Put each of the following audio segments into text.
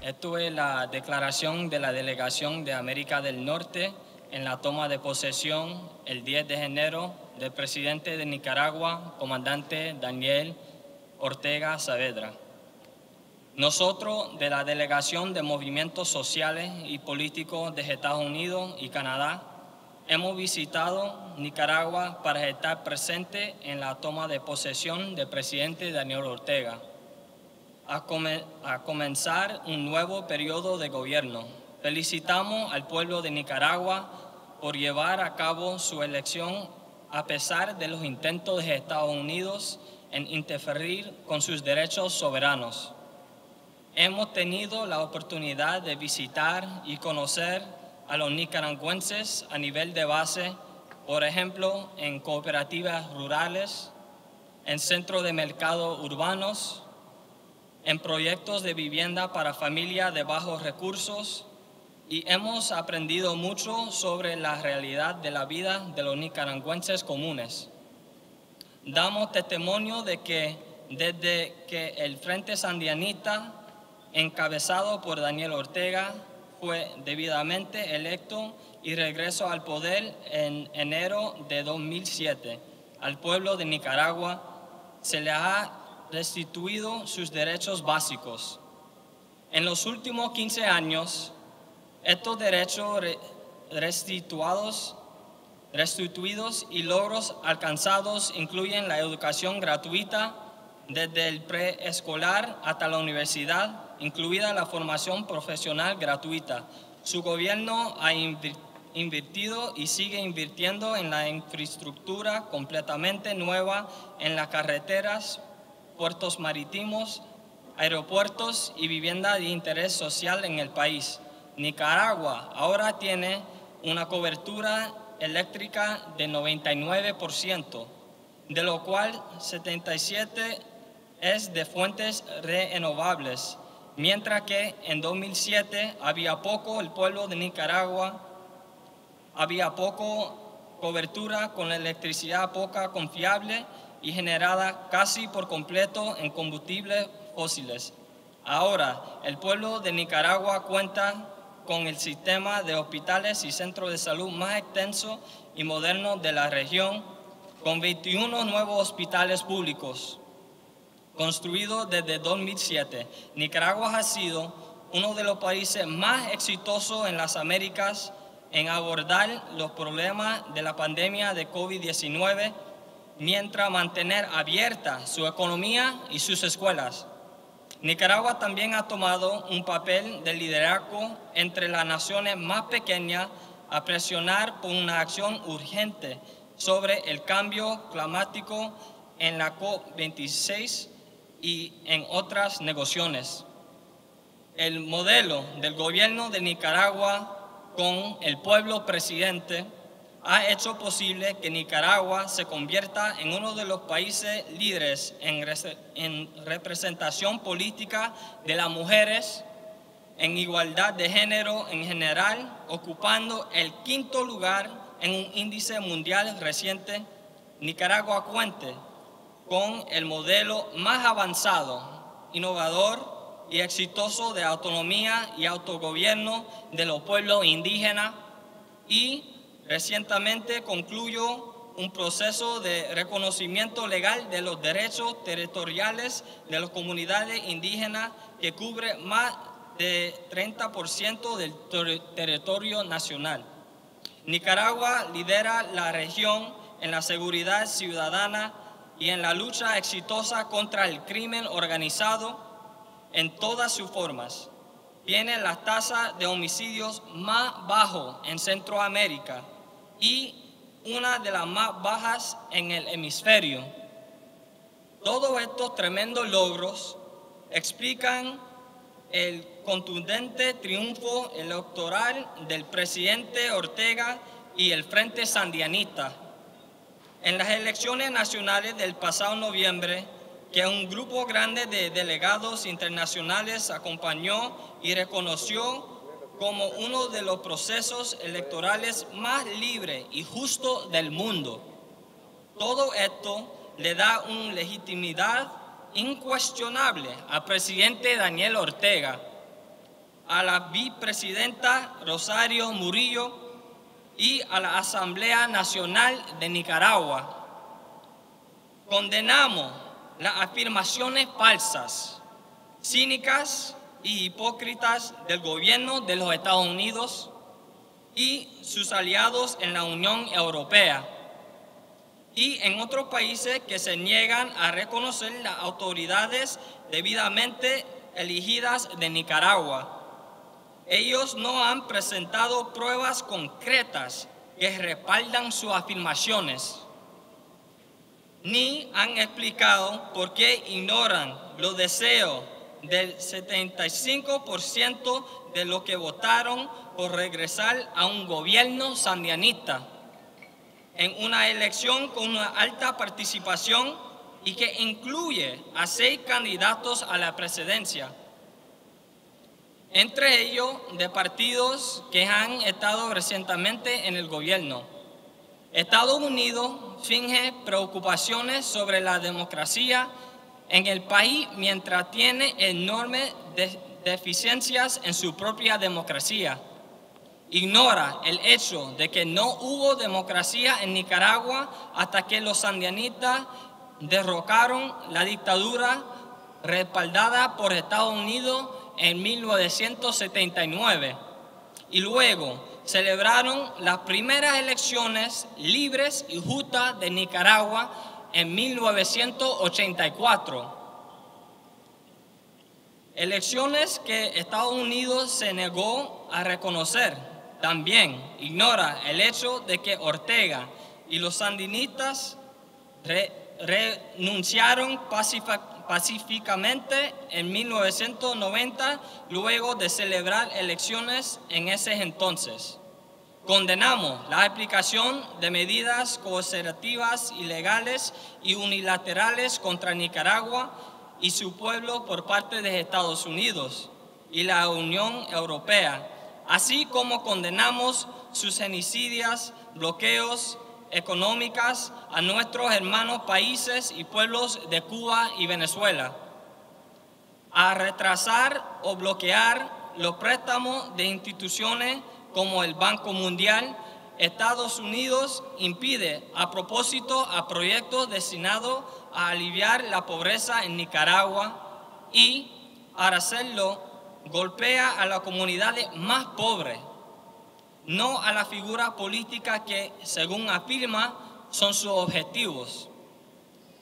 Esto es la declaración de la Delegación de América del Norte en la toma de posesión el 10 de enero del presidente de Nicaragua, comandante Daniel Ortega Saavedra. Nosotros, de la Delegación de Movimientos Sociales y Políticos de Estados Unidos y Canadá, hemos visitado Nicaragua para estar presente en la toma de posesión del presidente Daniel Ortega, a comenzar un nuevo periodo de gobierno. Felicitamos al pueblo de Nicaragua por llevar a cabo su elección a pesar de los intentos de Estados Unidos en interferir con sus derechos soberanos. Hemos tenido la oportunidad de visitar y conocer a los nicaragüenses a nivel de base, por ejemplo, en cooperativas rurales, en centros de mercado urbanos, en proyectos de vivienda para familias de bajos recursos, y hemos aprendido mucho sobre la realidad de la vida de los nicaragüenses comunes. Damos testimonio de que desde que el Frente Sandinista, encabezado por Daniel Ortega, fue debidamente electo y regresó al poder en enero de 2007, al pueblo de Nicaragua se le ha restituido sus derechos básicos. En los últimos 15 años, estos derechos restituidos y logros alcanzados incluyen la educación gratuita desde el preescolar hasta la universidad, incluida la formación profesional gratuita. Su gobierno ha invertido y sigue invirtiendo en la infraestructura completamente nueva, en las carreteras, puertos marítimos, aeropuertos y vivienda de interés social en el país. Nicaragua ahora tiene una cobertura eléctrica de 99%, de lo cual 77% es de fuentes renovables, mientras que en 2007 el pueblo de Nicaragua había poco cobertura con electricidad poca confiable y generada casi por completo en combustibles fósiles. Ahora, el pueblo de Nicaragua cuenta con el sistema de hospitales y centros de salud más extenso y moderno de la región, con 21 nuevos hospitales públicos construidos desde 2007. Nicaragua ha sido uno de los países más exitosos en las Américas en abordar los problemas de la pandemia de COVID-19, mientras mantener abierta su economía y sus escuelas. Nicaragua también ha tomado un papel de liderazgo entre las naciones más pequeñas a presionar por una acción urgente sobre el cambio climático en la COP26 y en otras negociaciones. El modelo del gobierno de Nicaragua con el pueblo presidente ha hecho posible que Nicaragua se convierta en uno de los países líderes en representación política de las mujeres, en igualdad de género en general, ocupando el 5º lugar en un índice mundial reciente. Nicaragua cuenta con el modelo más avanzado, innovador y exitoso de autonomía y autogobierno de los pueblos indígenas, y recientemente concluyó un proceso de reconocimiento legal de los derechos territoriales de las comunidades indígenas que cubre más de 30% del territorio nacional. Nicaragua lidera la región en la seguridad ciudadana y en la lucha exitosa contra el crimen organizado en todas sus formas. Tiene las tasas de homicidios más bajas en Centroamérica y una de las más bajas en el hemisferio. Todos estos tremendos logros explican el contundente triunfo electoral del presidente Ortega y el Frente Sandinista. En las elecciones nacionales del pasado noviembre, que un grupo grande de delegados internacionales acompañó y reconoció como uno de los procesos electorales más libres y justos del mundo. Todo esto le da una legitimidad incuestionable al presidente Daniel Ortega. a la vicepresidenta Rosario Murillo y a la Asamblea Nacional de Nicaragua. Condenamos las afirmaciones falsas, cínicas y hipócritas del gobierno de los Estados Unidos y sus aliados en la Unión Europea y en otros países que se niegan a reconocer las autoridades debidamente elegidas de Nicaragua. Ellos no han presentado pruebas concretas que respaldan sus afirmaciones, ni han explicado por qué ignoran los deseos del 75% de los que votaron por regresar a un gobierno sandianista en una elección con una alta participación y que incluye a 6 candidatos a la presidencia, entre ellos de partidos que han estado recientemente en el gobierno. Estados Unidos finge preocupaciones sobre la democracia en el país mientras tiene enormes deficiencias en su propia democracia. Ignora el hecho de que no hubo democracia en Nicaragua hasta que los sandinistas derrocaron la dictadura respaldada por Estados Unidos en 1979 y luego celebraron las primeras elecciones libres y justas de Nicaragua en 1984. Elecciones que Estados Unidos se negó a reconocer. También ignora el hecho de que Ortega y los sandinistas renunciaron pacíficamente en 1990 luego de celebrar elecciones en ese entonces. Condenamos la aplicación de medidas coercitivas ilegales y unilaterales contra Nicaragua y su pueblo por parte de Estados Unidos y la Unión Europea, así como condenamos sus genocidios, bloqueos económicos a nuestros hermanos países y pueblos de Cuba y Venezuela, a retrasar o bloquear los préstamos de instituciones como el Banco Mundial. Estados Unidos impide a propósito a proyectos destinados a aliviar la pobreza en Nicaragua y, al hacerlo, golpea a las comunidades más pobres, no a la figura política que, según afirma, son sus objetivos.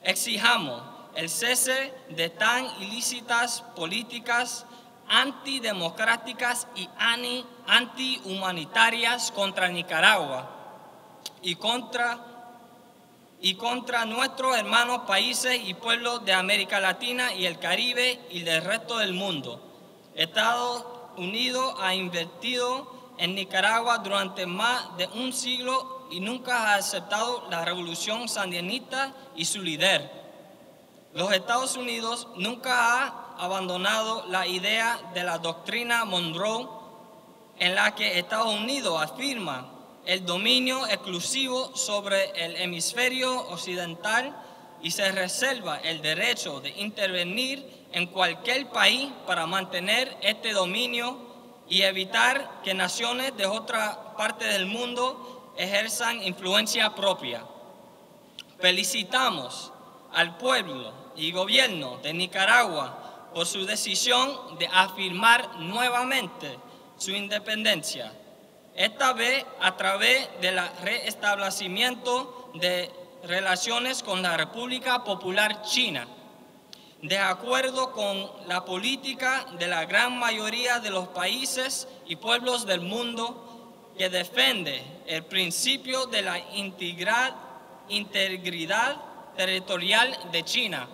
Exijamos el cese de tan ilícitas políticas antidemocráticas y antihumanitarias contra Nicaragua y contra nuestros hermanos países y pueblos de América Latina y el Caribe y del resto del mundo. Estados Unidos ha invertido en Nicaragua durante más de un siglo y nunca ha aceptado la revolución sandinista y su líder. Los Estados Unidos nunca ha abandonado la idea de la doctrina Monroe, en la que Estados Unidos afirma el dominio exclusivo sobre el hemisferio occidental y se reserva el derecho de intervenir en cualquier país para mantener este dominio y evitar que naciones de otra parte del mundo ejerzan influencia propia. Felicitamos al pueblo y gobierno de Nicaragua por su decisión de afirmar nuevamente su independencia, esta vez a través del restablecimiento de relaciones con la República Popular China, de acuerdo con la política de la gran mayoría de los países y pueblos del mundo que defiende el principio de la integridad territorial de China.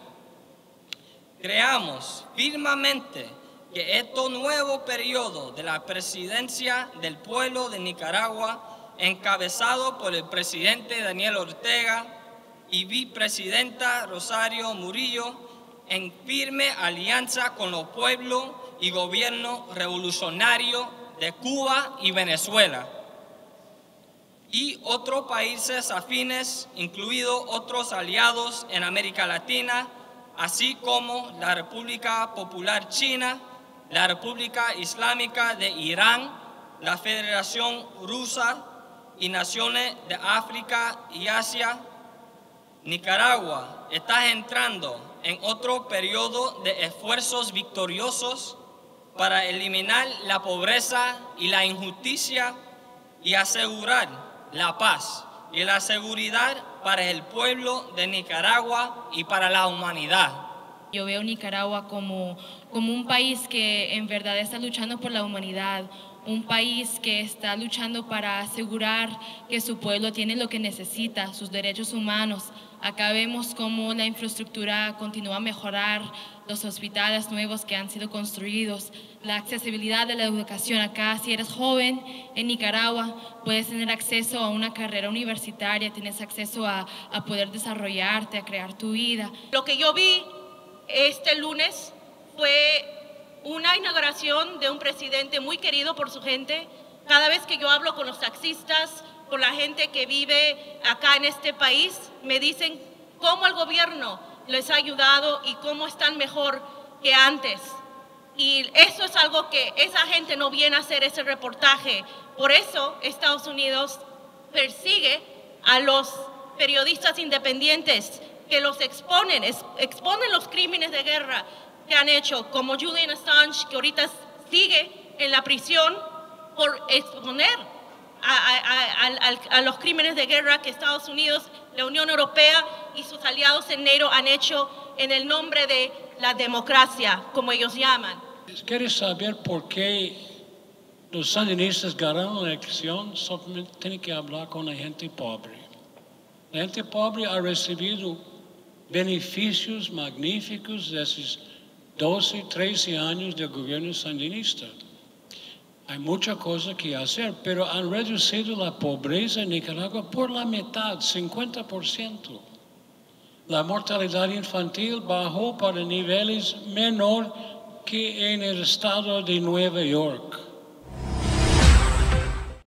Creamos firmemente que este nuevo periodo de la presidencia del pueblo de Nicaragua, encabezado por el presidente Daniel Ortega y vicepresidenta Rosario Murillo, en firme alianza con los pueblos y gobiernos revolucionarios de Cuba y Venezuela y otros países afines, incluidos otros aliados en América Latina, así como la República Popular China, la República Islámica de Irán, la Federación Rusa y naciones de África y Asia, Nicaragua está entrando en otro periodo de esfuerzos victoriosos para eliminar la pobreza y la injusticia y asegurar la paz y la seguridad para el pueblo de Nicaragua y para la humanidad. Yo veo Nicaragua como un país que en verdad está luchando por la humanidad, un país que está luchando para asegurar que su pueblo tiene lo que necesita, sus derechos humanos. Acá vemos cómo la infraestructura continúa a mejorar, los hospitales nuevos que han sido construidos, la accesibilidad de la educación. Acá, si eres joven en Nicaragua, puedes tener acceso a una carrera universitaria, tienes acceso a poder desarrollarte, a crear tu vida. Lo que yo vi este lunes fue una inauguración de un presidente muy querido por su gente. Cada vez que yo hablo con los taxistas, con la gente que vive acá en este país, me dicen cómo el gobierno les ha ayudado y cómo están mejor que antes. Y eso es algo que esa gente no viene a hacer ese reportaje. Por eso Estados Unidos persigue a los periodistas independientes que los exponen los crímenes de guerra que han hecho, como Julian Assange, que ahorita sigue en la prisión por exponer a los crímenes de guerra que Estados Unidos, la Unión Europea y sus aliados en NATO han hecho en el nombre de la democracia, como ellos llaman. ¿Quieres saber por qué los sandinistas ganaron la elección? Solamente tienen que hablar con la gente pobre. La gente pobre ha recibido beneficios magníficos de esos 12, 13 años del gobierno sandinista. Hay muchas cosas que hacer, pero han reducido la pobreza en Nicaragua por la mitad, 50%. La mortalidad infantil bajó para niveles menor que en el estado de Nueva York.